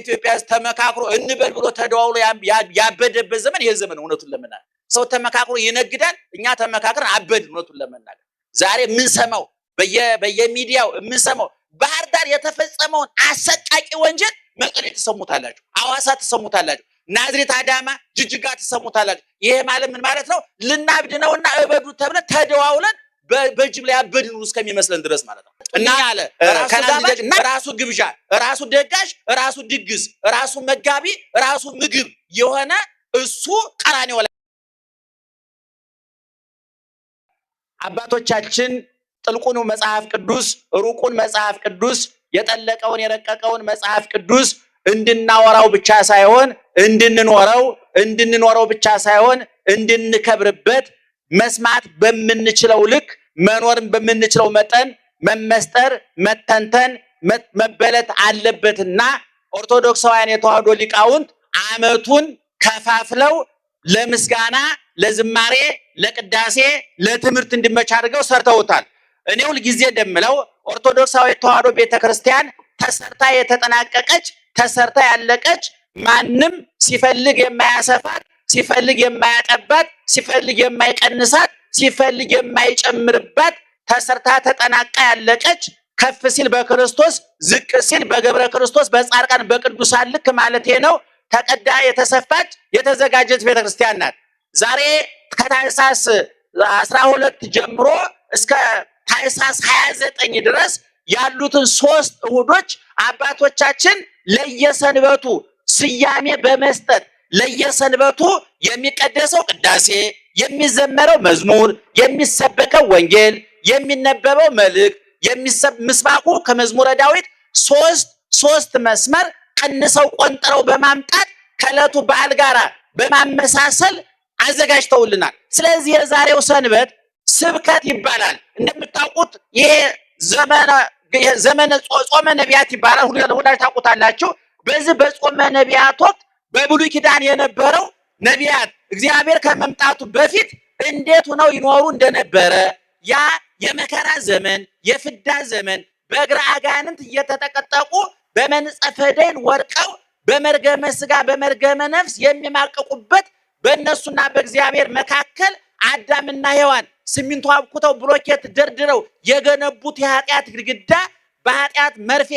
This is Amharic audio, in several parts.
የኢትዮጵያ ተመካክሮ እንበል ብሎ ተደዋውሎ ያበደበት ዘመን ይሄ ዘመን እውነቱን ለመናገር ሰው ተመካክሮ ይነግዳል። እኛ ተመካክረን አበድን እውነቱን ለመናገር ዛሬ ምን ሰማው በየሚዲያው ምን ሰማው ባህር ዳር የተፈጸመውን አሰቃቂ ወንጀል መቀሌ ተሰሙታላችሁ፣ ሐዋሳ ተሰሙታላችሁ፣ ናዝሬት አዳማ ጅጅጋ ተሰሙታላችሁ። ይሄ ማለት ምን ማለት ነው? ልናብድ ነውና እበዱ ተብለን ተደዋውለን በጅብ ላይ አበድን እስከሚመስለን ድረስ ማለት ነው። እና ያለ ራሱ ግብዣ፣ ራሱ ደጋሽ፣ ራሱ ድግስ፣ ራሱ መጋቢ፣ ራሱ ምግብ የሆነ እሱ ቀራኔው ላይ አባቶቻችን ጥልቁን መጽሐፍ ቅዱስ ሩቁን መጽሐፍ ቅዱስ የጠለቀውን የረቀቀውን መጽሐፍ ቅዱስ እንድናወራው ብቻ ሳይሆን እንድንኖረው ብቻ ሳይሆን እንድንከብርበት መስማት በምንችለው ልክ መኖርን በምንችለው መጠን መመስጠር መተንተን መበለት አለበትና ኦርቶዶክሳውያን የተዋህዶ ሊቃውንት ዓመቱን ከፋፍለው ለምስጋና ለዝማሬ ለቅዳሴ ለትምህርት እንዲመች አድርገው ሰርተውታል። እኔ ሁል ጊዜ እንደምለው ኦርቶዶክሳዊ ተዋህዶ ቤተክርስቲያን ተሰርታ የተጠናቀቀች ተሰርታ ያለቀች ማንም ሲፈልግ የማያሰፋት ሲፈልግ የማያጠባት ሲፈልግ የማይቀንሳት ሲፈልግ የማይጨምርባት ተሰርታ ተጠናቃ ያለቀች ከፍ ሲል በክርስቶስ ዝቅ ሲል በገብረ ክርስቶስ በጻድቃን በቅዱሳን ልክ ማለት ነው ተቀዳ የተሰፋች የተዘጋጀች ቤተክርስቲያን ናት። ዛሬ ከታኅሳስ 12 ጀምሮ እስከ ታኅሳስ 29 ድረስ ያሉትን 3 እሁዶች አባቶቻችን ለየሰንበቱ ስያሜ በመስጠት ለየሰንበቱ የሚቀደሰው ቅዳሴ የሚዘመረው መዝሙር የሚሰበከው ወንጌል የሚነበበው መልእክት ምስባኩ ከመዝሙረ ዳዊት 3 መስመር ቀንሰው ቆንጥረው በማምጣት ከዕለቱ በዓል ጋር በማመሳሰል አዘጋጅተውልናል። ስለዚህ የዛሬው ሰንበት ስብከት ይባላል። እንደምታውቁት ይሄ ዘመነ ጾመ ነቢያት ይባላል። ሁላችሁ ታውቁታላችሁ። በዚህ በጾመ ነቢያት ወቅት በብሉይ ኪዳን የነበረው ነቢያት እግዚአብሔር ከመምጣቱ በፊት እንዴት ሆነው ይኖሩ እንደነበረ ያ የመከራ ዘመን የፍዳ ዘመን በእግረ አጋንንት እየተጠቀጠቁ በመንጸፈ ደይን ወድቀው በመርገመ ሥጋ በመርገመ ነፍስ የሚማቀቁበት በእነሱና በእግዚአብሔር መካከል አዳምና ሔዋን ሲሚንቶ አብኩተው ብሎኬት ደርድረው የገነቡት የኃጢአት ግድግዳ በኃጢአት መርፌ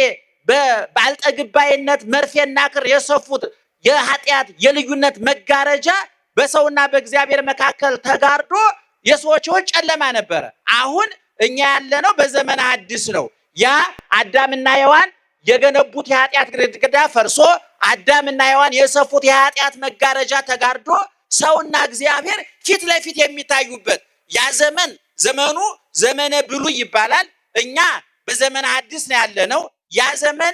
በአልጠግባይነት መርፌና ክር የሰፉት የኃጢአት የልዩነት መጋረጃ በሰውና በእግዚአብሔር መካከል ተጋርዶ የሰዎች ሕይወት ጨለማ ነበረ። አሁን እኛ ያለነው በዘመነ ሐዲስ ነው። ያ አዳምና ሔዋን የገነቡት የኃጢአት ግድግዳ ፈርሶ አዳምና ሔዋን የሰፉት የኃጢአት መጋረጃ ተጋርዶ ሰውና እግዚአብሔር ፊት ለፊት የሚታዩበት ያ ዘመኑ ዘመነ ብሉይ ይባላል። እኛ በዘመነ ሐዲስ ነው ያለነው። ያ ዘመን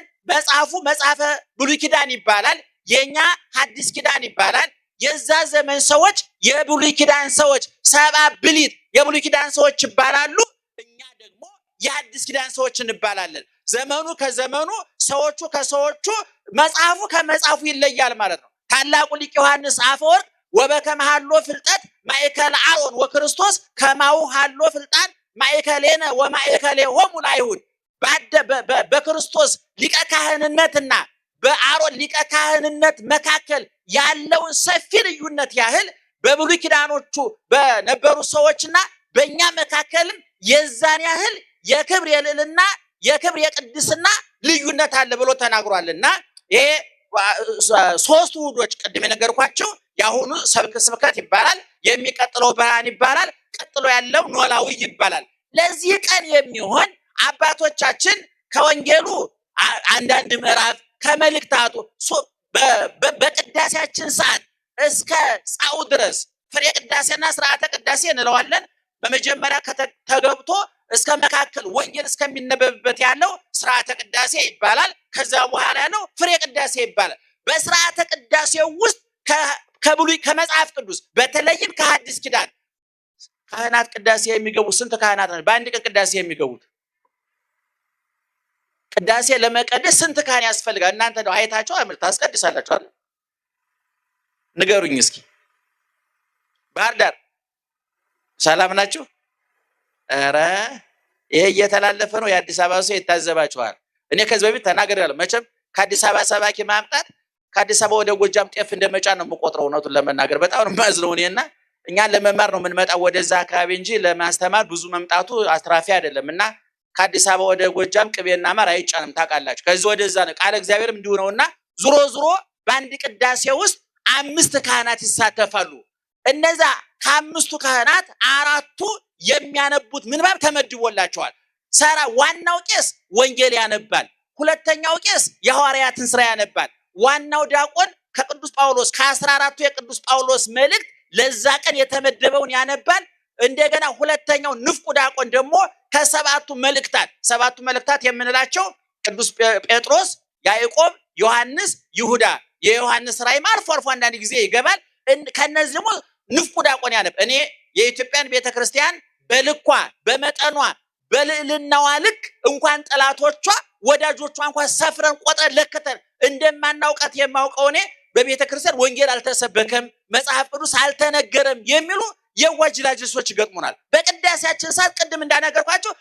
መጽሐፈ ብሉይ ኪዳን ይባላል። የኛ ሐዲስ ኪዳን ይባላል። የዛ ዘመን ሰዎች የብሉይ ኪዳን ሰዎች 70 ብሊት የብሉይ ኪዳን ሰዎች ይባላሉ። እኛ ደግሞ የሐዲስ ኪዳን ሰዎች እንባላለን። ዘመኑ ከዘመኑ ሰዎቹ ከሰዎቹ መጽሐፉ ከመጽሐፉ ይለያል ማለት ነው። ታላቁ ሊቅ ዮሐንስ አፈወርቅ ወበከመ ሀሎ ፍልጠት ማእከለ አሮን ወክርስቶስ ከማሁ ሀሎ ፍልጣን ማእከሌነ ወማእከሌሆሙ ለአይሁድ በክርስቶስ ሊቀ ካህንነትና በአሮን ሊቀ ካህንነት መካከል ያለውን ሰፊ ልዩነት ያህል በብሉይ ኪዳኖቹ በነበሩ ሰዎችና በእኛ መካከልም የዛን ያህል የክብር የልዕልና የክብር የቅድስና ልዩነት አለ ብሎ ተናግሯልና ይሄ 3 እሁዶች ቅድም የነገርኳቸው ያሁኑ ስብከት ይባላል። የሚቀጥለው ብርሃን ይባላል። ቀጥሎ ያለው ኖላዊ ይባላል። ለዚህ ቀን የሚሆን አባቶቻችን ከወንጌሉ አንዳንድ ምዕራፍ ከመልእክታቱ በቅዳሴያችን ሰዓት እስከ ጻኡ ድረስ ፍሬ ቅዳሴና ስርዓተ ቅዳሴ እንለዋለን። በመጀመሪያ ተገብቶ እስከ መካከል ወንጌል እስከሚነበብበት ያለው ስርዓተ ቅዳሴ ይባላል። ከዛ በኋላ ያለው ፍሬ ቅዳሴ ይባላል። በስርዓተ ቅዳሴው ውስጥ ከብሉይ ከመጽሐፍ ቅዱስ በተለይም ከሐዲስ ኪዳን ካህናት ቅዳሴ የሚገቡ ስንት ካህናት ናቸው? በአንድ ቀን ቅዳሴ የሚገቡት ቅዳሴ ለመቀደስ ስንት ካህን ያስፈልጋል? እናንተ ነው አይታችሁ አምልጣ ታስቀድሳላችሁ አይደል? ንገሩኝ እስኪ። ባህር ዳር ሰላም ናችሁ? ኧረ ይሄ እየተላለፈ ነው። የአዲስ አበባ ሰው ይታዘባችኋል። እኔ ከዚህ በፊት ተናግሬያለሁ። መቼም ከአዲስ አበባ ሰባኪ ማምጣት ከአዲስ አበባ ወደ ጎጃም ጤፍ እንደመጫን ነው የምቆጥረው። እውነቱን ለመናገር በጣም ነው የማዝነው እኔና እኛን ለመማር ነው የምንመጣው ወደዛ አካባቢ እንጂ ለማስተማር ብዙ መምጣቱ አትራፊ አይደለም። እና ከአዲስ አበባ ወደ ጎጃም ቅቤና ማር አይጫንም ታውቃላችሁ። ከዚህ ወደዛ ነው ቃለ እግዚአብሔርም እንዲሁ ነውና ዙሮ ዙሮ በአንድ ቅዳሴ ውስጥ 5 ካህናት ይሳተፋሉ። እነዛ ከ5ቱ ካህናት 4ቱ የሚያነቡት ምንባብ ተመድቦላቸዋል። ዋናው ቄስ ወንጌል ያነባል። ሁለተኛው ቄስ የሐዋርያትን ሥራ ያነባል። ዋናው ዲያቆን ከቅዱስ ጳውሎስ ከ14ቱ የቅዱስ ጳውሎስ መልእክት ለዛ ቀን የተመደበውን ያነባል። እንደገና ሁለተኛው ንፍቁ ዲያቆን ደግሞ ከ7ቱ መልእክታት የምንላቸው ቅዱስ ጴጥሮስ፣ ያዕቆብ፣ ዮሐንስ፣ ይሁዳ የዮሐንስ ራእይም አልፎ አንዳንድ ጊዜ ይገባል። ከነዚህ ደግሞ ንፍቁ ዲያቆን ያነብ። እኔ የኢትዮጵያን ቤተክርስቲያን በልኳ በመጠኗ በልዕልናዋ ልክ እንኳን ጠላቶቿ ወዳጆቿ እንኳን ሰፍረን ቆጥረን ለክተን እንደማናውቃት የማውቀው እኔ በቤተክርስቲያን ወንጌል አልተሰበከም፣ መጽሐፍ ቅዱስ አልተነገረም የሚሉ የዋጅላጅሶች ይገጥሙናል። በቅዳሴያችን ሰዓት ቅድም እንዳነገርኳቸው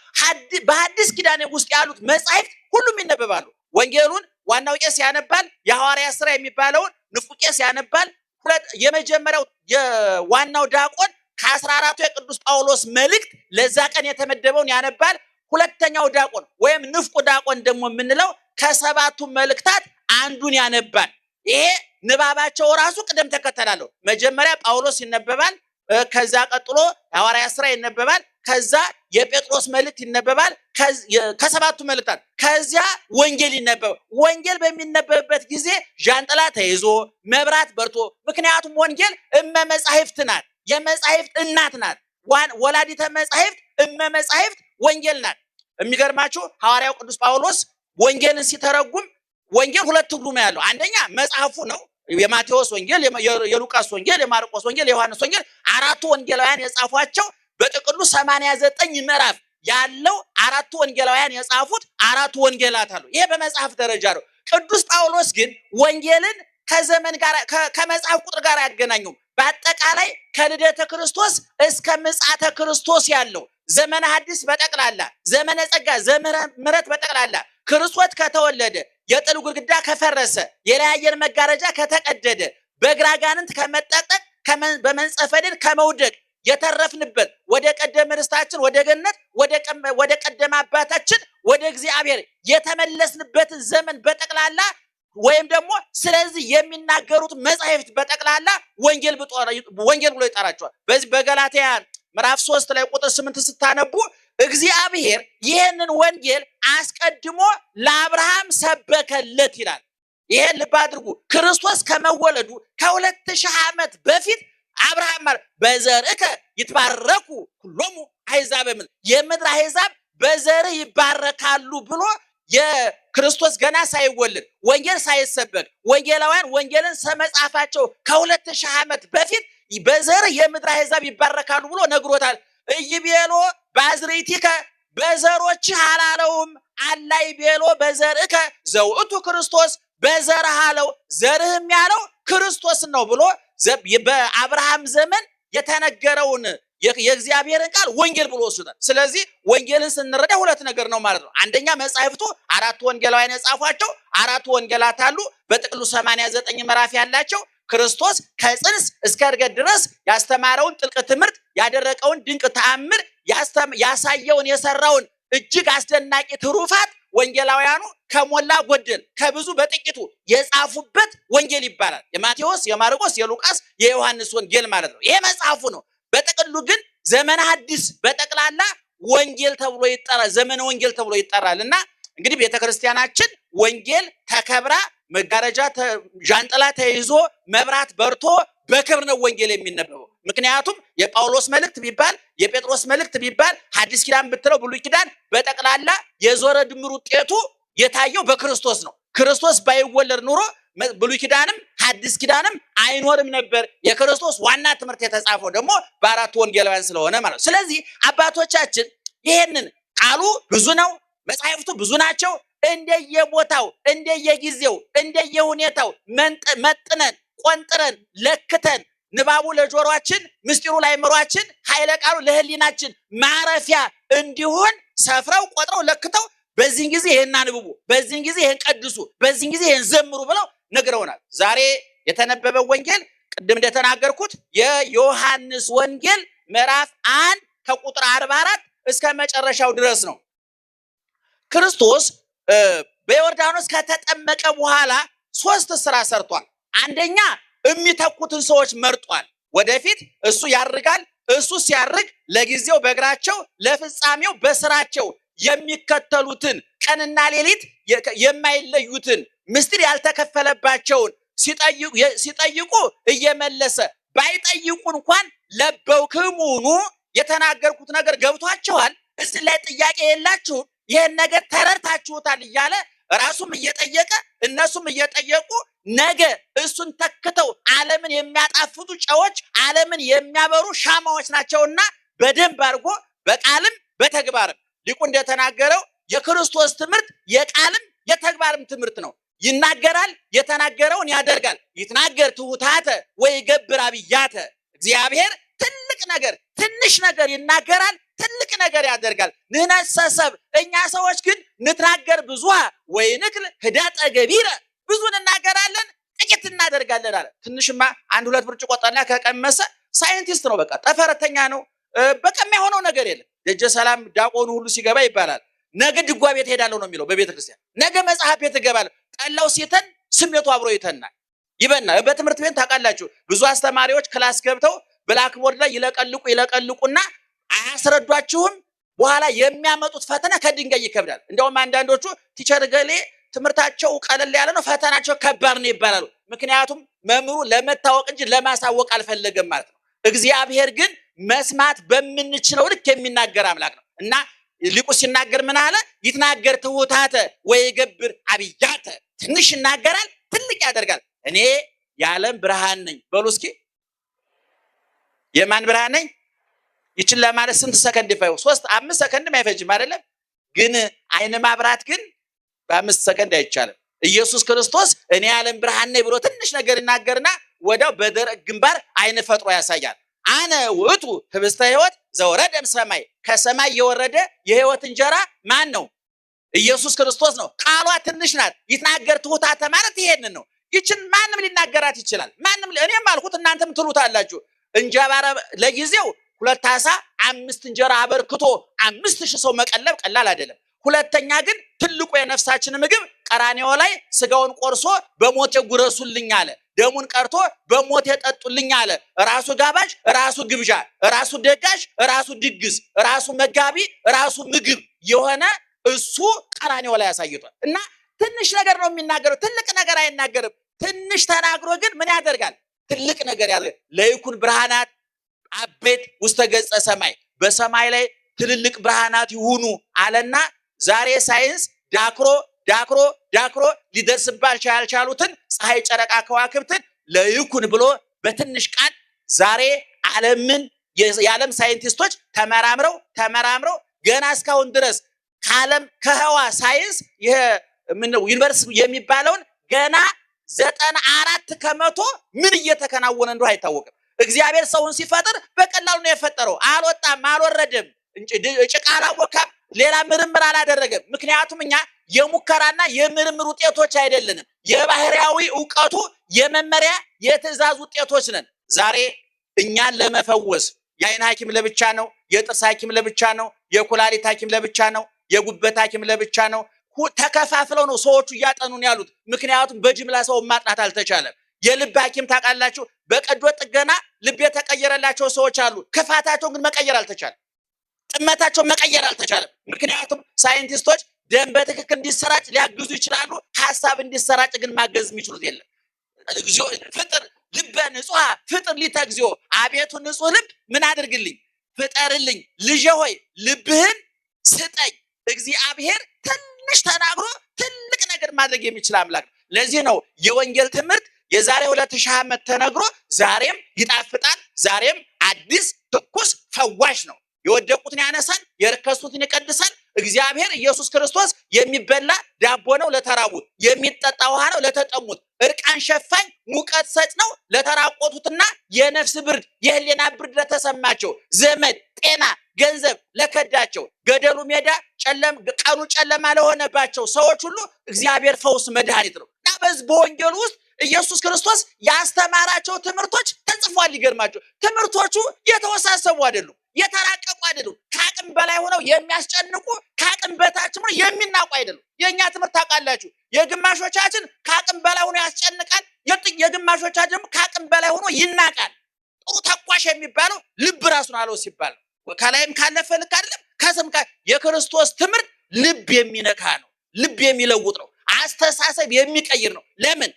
በሐዲስ ኪዳን ውስጥ ያሉት መጻሕፍት ሁሉም ይነበባሉ። ወንጌሉን ዋናው ቄስ ያነባል። የሐዋርያት ሥራ የሚባለውን ንፍቁ ቄስ ያነባል። የመጀመሪያው የዋናው ዲያቆን ከ14ቱ የቅዱስ ጳውሎስ መልእክት ለዛ ቀን የተመደበውን ያነባል። ሁለተኛው ዲያቆን ወይም ንፍቁ ዲያቆን ደግሞ የምንለው ከ7ቱ መልእክታት አንዱን ያነባል። ይሄ ንባባቸው ራሱ ቅደም ተከተል አለው። መጀመሪያ ጳውሎስ ይነበባል፣ ከዛ ቀጥሎ የሐዋርያት ሥራ ይነበባል፣ ከዛ የጴጥሮስ መልእክት ይነበባል፣ ከ7ቱ መልእክታት ከዚያ ወንጌል ይነበባል። ወንጌል በሚነበብበት ጊዜ ዣንጥላ ተይዞ መብራት በርቶ፣ ምክንያቱም ወንጌል መጻሕፍት ናት፣ የመጻሕፍት እናት ናት። ወላዲተ መጻሕፍት መጻሕፍት ወንጌል ናት። የሚገርማችሁ ሐዋርያው ቅዱስ ጳውሎስ ወንጌልን ሲተረጉም ወንጌል 2 ትርጉም ያለው፣ አንደኛ መጽሐፉ ነው። የማቴዎስ ወንጌል፣ የሉቃስ ወንጌል፣ የማርቆስ ወንጌል፣ የዮሐንስ ወንጌል 4ቱ ወንጌላውያን የጻፏቸው በጥቅሉ 89 ምዕራፍ ያለው 4ቱ ወንጌላውያን የጻፉት 4ቱ ወንጌላት አሉ። ይሄ በመጽሐፍ ደረጃ ነው። ቅዱስ ጳውሎስ ግን ወንጌልን ከዘመን ጋር ከመጽሐፍ ቁጥር ጋር ያገናኘው በአጠቃላይ ከልደተ ክርስቶስ እስከ ምጽአተ ክርስቶስ ያለው ዘመነ ሐዲስ በጠቅላላ ዘመነ ጸጋ ዘመነ ምሕረት በጠቅላላ ክርስቶስ ከተወለደ የጥል ግድግዳ ከፈረሰ የለያየን መጋረጃ ከተቀደደ በግራጋንንት ከመጠጠቅ በመንጸፈ ድል ከመውደቅ የተረፍንበት ወደ ቀደመ ርስታችን ወደ ገነት ወደ ቀደመ አባታችን ወደ እግዚአብሔር የተመለስንበት ዘመን በጠቅላላ ወይም ደግሞ ስለዚህ የሚናገሩት መጻሕፍት በጠቅላላ ወንጌል ብሎ ይጠራቸዋል። በዚህ በገላትያ ምዕራፍ 3 ላይ ቁጥር 8 ስታነቡ እግዚአብሔር ይህንን ወንጌል አስቀድሞ ለአብርሃም ሰበከለት ይላል። ይሄን ልብ አድርጉ። ክርስቶስ ከመወለዱ ከ2000 ዓመት በፊት አብርሃም በዘርዕከ ይትባረኩ ሁሎሙ አሕዛብ የምድር አሕዛብ በዘርህ ይባረካሉ ብሎ የክርስቶስ ገና ሳይወለድ ወንጌል ሳይሰበክ ወንጌላውያን ወንጌልን ሰመጻፋቸው ከ2000 ዓመት በፊት በዘርህ የምድር አሕዛብ ይባረካሉ ብሎ ነግሮታል። ኢይቤሎ ባዝሪቲከ በዘሮችህ አላለውም፣ አላይ ቤሎ በዘርዕከ ዘውእቱ ክርስቶስ በዘርህ አለው። ዘርህም ያለው ክርስቶስ ነው ብሎ በአብርሃም ዘመን የተነገረውን የእግዚአብሔርን ቃል ወንጌል ብሎ ወስዷል። ስለዚህ ወንጌልን ስንረዳ 2 ነገር ነው ማለት ነው። አንደኛ መጻሕፍቱ 4ቱ ወንጌላውያን የጻፏቸው 4ቱ ወንጌላት አሉ። በጥቅሉ 89 ምዕራፍ ያላቸው ክርስቶስ ከጽንስ እስከ ዕርገት ድረስ ያስተማረውን ጥልቅ ትምህርት ያደረቀውን ድንቅ ተአምር ያሳየውን የሰራውን እጅግ አስደናቂ ትሩፋት ወንጌላውያኑ ከሞላ ጎደል ከብዙ በጥቂቱ የጻፉበት ወንጌል ይባላል። የማቴዎስ፣ የማርቆስ፣ የሉቃስ፣ የዮሐንስ ወንጌል ማለት ነው። ይሄ መጽሐፉ ነው። በጥቅሉ ግን ዘመነ ሐዲስ በጠቅላላ ወንጌል ተብሎ ይጠራል፣ ዘመነ ወንጌል ተብሎ ይጠራልና እንግዲህ ቤተክርስቲያናችን ወንጌል ተከብራ መጋረጃ ዣንጥላ ተይዞ መብራት በርቶ በክብር ነው ወንጌል የሚነበበው። ምክንያቱም የጳውሎስ መልእክት ቢባል የጴጥሮስ መልእክት ቢባል ሐዲስ ኪዳን ብትለው ብሉይ ኪዳን በጠቅላላ የዞረ ድምር ውጤቱ የታየው በክርስቶስ ነው። ክርስቶስ ባይወለድ ኑሮ ብሉይ ኪዳንም ሐዲስ ኪዳንም አይኖርም ነበር። የክርስቶስ ዋና ትምህርት የተጻፈው ደግሞ በ4ቱ ወንጌላውያን ስለሆነ ማለት ነው። ስለዚህ አባቶቻችን ይሄንን ቃሉ ብዙ ነው፣ መጻሕፍቱ ብዙ ናቸው። እንደየቦታው እንደየጊዜው እንደየሁኔታው መጥነን ቆንጥረን ለክተን ንባቡ ለጆሮአችን ምስጢሩ ለአእምሮአችን ኃይለ ቃሉ ለሕሊናችን ማረፊያ እንዲሆን ሰፍረው ቆጥረው ለክተው በዚህን ጊዜ ይሄን አንብቡ፣ በዚህን ጊዜ ይሄን ቀድሱ፣ በዚህን ጊዜ ይሄን ዘምሩ ብለው ነግረውናል። ዛሬ የተነበበው ወንጌል ቅድም እንደተናገርኩት የዮሐንስ ወንጌል ምዕራፍ 1 ከቁጥር 44 እስከ መጨረሻው ድረስ ነው። ክርስቶስ በዮርዳኖስ ከተጠመቀ በኋላ 3 ስራ ሰርቷል። አንደኛ የሚተኩትን ሰዎች መርጧል። ወደፊት እሱ ያርጋል። እሱ ሲያርግ ለጊዜው በእግራቸው ለፍጻሜው በስራቸው የሚከተሉትን ቀንና ሌሊት የማይለዩትን ምስጢር ያልተከፈለባቸውን ሲጠይቁ እየመለሰ ባይጠይቁ እንኳን ለበውክሙኑ የተናገርኩት ነገር ገብቷቸዋል፣ እዚህ ላይ ጥያቄ የላችሁም፣ ይሄን ነገር ተረድታችሁታል እያለ ራሱም እየጠየቀ እነሱም እየጠየቁ ነገ እሱን ተክተው ዓለምን የሚያጣፍጡ ጨዎች ዓለምን የሚያበሩ ሻማዎች ናቸውና በደንብ አድርጎ በቃልም በተግባርም ሊቁ እንደተናገረው የክርስቶስ ትምህርት የቃልም የተግባርም ትምህርት ነው። ይናገራል፣ የተናገረውን ያደርጋል። ይትናገር ትሑታተ ወይገብር አብያተ። እግዚአብሔር ትልቅ ነገር ትንሽ ነገር ይናገራል፣ ትልቅ ነገር ያደርጋል። ንሕነሰ ሰብእ እኛ ሰዎች ግን ንትናገር ብዙሃ ወይንክል ህዳጠ ገቢረ። ብዙ እንናገራለን፣ ጥቂት እናደርጋለን አለ። ትንሽማ 1-2 ብርጭቆ ጠላ ከቀመሰ ሳይንቲስት ነው፣ በቃ ጠፈረተኛ ነው። በቃ የማይሆነው ነገር የለም። ደጀ ሰላም ዲያቆኑ ሁሉ ሲገባ ይባላል ነገ ድጓ ቤት ሄዳለሁ ነው የሚለው በቤተ ክርስቲያን። ነገ መጽሐፍ ቤት እገባለሁ። ጠላው ሲተን ስሜቱ አብሮ ይተናል፣ ይበናል። በትምህርት ቤት ታውቃላችሁ ብዙ አስተማሪዎች ክላስ ገብተው ብላክቦርድ ላይ ይለቀልቁና አያስረዷችሁም። በኋላ የሚያመጡት ፈተና ከድንጋይ ይከብዳል። እንደውም አንዳንዶቹ ቲቸር ገሌ ትምህርታቸው ቀለል ያለ ነው ፈተናቸው ከባድ ነው ይባላሉ። ምክንያቱም መምህሩ ለመታወቅ እንጂ ለማሳወቅ አልፈለገም ማለት ነው። እግዚአብሔር ግን መስማት በምንችለው ልክ የሚናገር አምላክ ነው እና ሊቁ ሲናገር ምን አለ? ይትናገር ትሑታተ ወይገብር አብያተ። ትንሽ ይናገራል፣ ትልቅ ያደርጋል። እኔ የዓለም ብርሃን ነኝ በሉ እስኪ። የማን ብርሃን ነኝ? ይችን ለማለት ስንት ሰከንድ ይፈጅ? 3-5 ሰከንድም አይፈጅም አይደለም? ግን አይን ማብራት ግን በ5 ሰከንድ አይቻልም። ኢየሱስ ክርስቶስ እኔ የዓለም ብርሃን ነኝ ብሎ ትንሽ ነገር ይናገርና ወዲያው በደረቅ ግንባር አይን ፈጥሮ ያሳያል። አነ ውእቱ ህብስተ ሕይወት ዘወረደ እምሰማይ። ከሰማይ የወረደ የሕይወት እንጀራ ማን ነው? ኢየሱስ ክርስቶስ ነው። ቃሏ ትንሽ ናት። ይትናገር ትሑታተ ማለት ይሄንን ነው። ይችን ማንም ሊናገራት ይችላል። ማንም እኔም አልኩት እናንተም ትሉታላችሁ። እንጀራ ለጊዜው 2 ዓሣ 5 እንጀራ አበርክቶ 5000 ሰው መቀለብ ቀላል አይደለም። ሁለተኛ ግን ትልቁ የነፍሳችን ምግብ ቀራንዮ ላይ ስጋውን ቆርሶ በሞቴ ጉረሱልኝ አለ፣ ደሙን ቀርቶ በሞቴ ጠጡልኝ አለ። ራሱ ጋባዥ፣ ራሱ ግብዣ፣ ራሱ ደጋሽ፣ ራሱ ድግስ፣ ራሱ መጋቢ፣ ራሱ ምግብ የሆነ እሱ ቀራንዮ ላይ ያሳይቷል። እና ትንሽ ነገር ነው የሚናገረው፣ ትልቅ ነገር አይናገርም። ትንሽ ተናግሮ ግን ምን ያደርጋል? ትልቅ ነገር ያደርጋል። ለይኩን ብርሃናት አቤት ውስተ ገጸ ሰማይ፣ በሰማይ ላይ ትልልቅ ብርሃናት ይሁኑ አለና ዛሬ ሳይንስ ዳክሮ ሊደርስባቸው ያልቻሉትን ፀሐይ፣ ጨረቃ፣ ከዋክብትን ለይኩን ብሎ በትንሽ ቃል ዛሬ ዓለምን የዓለም ሳይንቲስቶች ተመራምረው ገና እስካሁን ድረስ ከህዋ ሳይንስ ይሄ ዩኒቨርስ የሚባለውን ገና 94% ምን እየተከናወነ እንደሆነ አይታወቅም። እግዚአብሔር ሰውን ሲፈጥር በቀላሉ ነው የፈጠረው። አልወጣም፣ አልወረደም፣ ጭቃ አላቦካም፣ ሌላ ምርምር አላደረገም። ምክንያቱም እኛ የሙከራና የምርምር ውጤቶች አይደለንም። የባህሪያዊ ዕውቀቱ የመመሪያ የትእዛዝ ውጤቶች ነን። ዛሬ እኛን ለመፈወስ የአይን ሐኪም ለብቻ ነው፣ የጥርስ ሐኪም ለብቻ ነው፣ የኩላሊት ሐኪም ለብቻ ነው፣ የጉበት ሐኪም ለብቻ ነው። ተከፋፍለው ነው ሰዎቹ እያጠኑን ያሉት። ምክንያቱም በጅምላ ሰው ማጥናት አልተቻለም። የልብ ሐኪም ታውቃላችሁ፣ በቀዶ ጥገና ልብ የተቀየረላቸው ሰዎች አሉ። ክፋታቸውን ግን መቀየር አልተቻለም። ጥመታቸውን መቀየር አልተቻለም። ምክንያቱም ሳይንቲስቶች ደም በትክክል እንዲሰራጭ ሊያግዙ ይችላሉ። ሐሳብ እንዲሰራጭ ግን ማገዝ የሚችሉት የለም። እግዚኦ ፍጥር ልበ ንጹሐ ፍጥር ሊተ እግዚኦ፣ አቤቱ ንጹህ ልብ ምን አድርግልኝ? ፍጠርልኝ። ልጄ ሆይ ልብህን ስጠኝ። እግዚአብሔር ትንሽ ተናግሮ ትልቅ ነገር ማድረግ የሚችል አምላክ። ለዚህ ነው የወንጌል ትምህርት የዛሬ 2000 ዓመት ተነግሮ ዛሬም ይጣፍጣል፣ ዛሬም አዲስ ትኩስ ፈዋሽ ነው። የወደቁትን ያነሳል፣ የረከሱትን ይቀድሳል። እግዚአብሔር ኢየሱስ ክርስቶስ የሚበላ ዳቦ ነው ለተራቡት፣ የሚጠጣ ውሃ ነው ለተጠሙት፣ እርቃን ሸፋኝ ሙቀት ሰጭ ነው ለተራቆቱትና የነፍስ ብርድ የህሊና ብርድ ለተሰማቸው፣ ዘመድ ጤና ገንዘብ ለከዳቸው ገደሉ ሜዳ ቀኑ ጨለማ ለሆነባቸው ሰዎች ሁሉ እግዚአብሔር ፈውስ መድኃኒት ነው እና በዚህ በወንጌሉ ውስጥ ኢየሱስ ክርስቶስ ያስተማራቸው ትምህርቶች ተጽፏል። ይገርማቸው ትምህርቶቹ የተወሳሰቡ አይደሉም፣ የተራቀቁ አይደሉም፣ ከአቅም በላይ ሆነው የሚያስጨንቁ ከአቅም በታች ሆነው የሚናቁ አይደሉም። የኛ ትምህርት ታውቃላችሁ፣ የግማሾቻችን ከአቅም በላይ ሆኖ ያስጨንቃል፣ የግማሾቻችን ደግሞ ከአቅም በላይ ሆኖ ይናቃል። ጥሩ ተኳሽ የሚባለው ልብ ራሱን አለው ሲባል ከላይም ካለፈ ልክ አይደለም ከስም የክርስቶስ ትምህርት ልብ የሚነካ ነው፣ ልብ የሚለውጥ ነው፣ አስተሳሰብ የሚቀይር ነው። ለምን?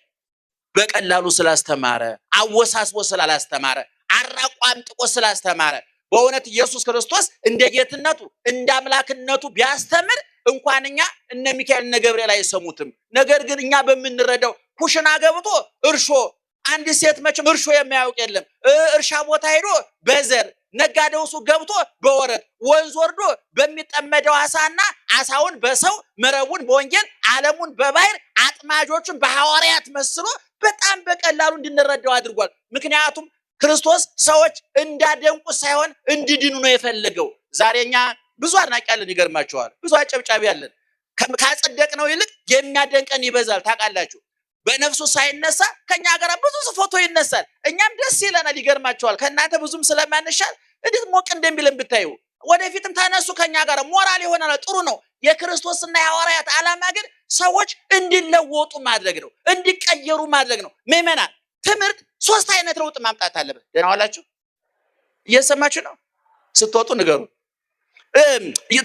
በቀላሉ ስላስተማረ፣ አወሳስቦ ስላላስተማረ፣ አራቋም ጥቆ ስላስተማረ። በእውነት ኢየሱስ ክርስቶስ እንደ ጌትነቱ እንደ አምላክነቱ ቢያስተምር እንኳን እኛ እነ ሚካኤል እነ ገብርኤል አይሰሙትም። ነገር ግን እኛ በምንረዳው ኩሽና ገብቶ እርሾ አንድ ሴት መቼም እርሾ የማያውቅ የለም። እርሻ ቦታ ሄዶ በዘር ነጋዴው ሱቅ ገብቶ በወረት ወንዝ ወርዶ በሚጠመደው አሳና አሳውን በሰው መረቡን በወንጌል ዓለሙን በባህር አጥማጆቹን በሐዋርያት መስሎ በጣም በቀላሉ እንድንረዳው አድርጓል። ምክንያቱም ክርስቶስ ሰዎች እንዳደንቁ ሳይሆን እንዲድኑ ነው የፈለገው። ዛሬኛ ብዙ አድናቂ ያለን ይገርማቸዋል፣ ብዙ አጨብጫቢ ያለን ካጸደቅነው ይልቅ የሚያደንቀን ይበዛል። ታውቃላችሁ በነፍሱ ሳይነሳ ከኛ ጋር ብዙ ፎቶ ይነሳል፣ እኛም ደስ ይለናል። ይገርማቸዋል ከእናንተ ብዙም ስለማንሻል እንዴት ሞቅ እንደሚለን ብታዩ። ወደፊትም ተነሱ ከኛ ጋር ሞራል ይሆናል። ጥሩ ነው። የክርስቶስና የሐዋርያት ዓላማ ግን ሰዎች እንዲለወጡ ማድረግ ነው፣ እንዲቀየሩ ማድረግ ነው። ምዕመናን ትምህርት ሶስት አይነት ለውጥ ማምጣት አለበት። ደህና ዋላችሁ? እየሰማችሁ ነው? ስትወጡ ንገሩ።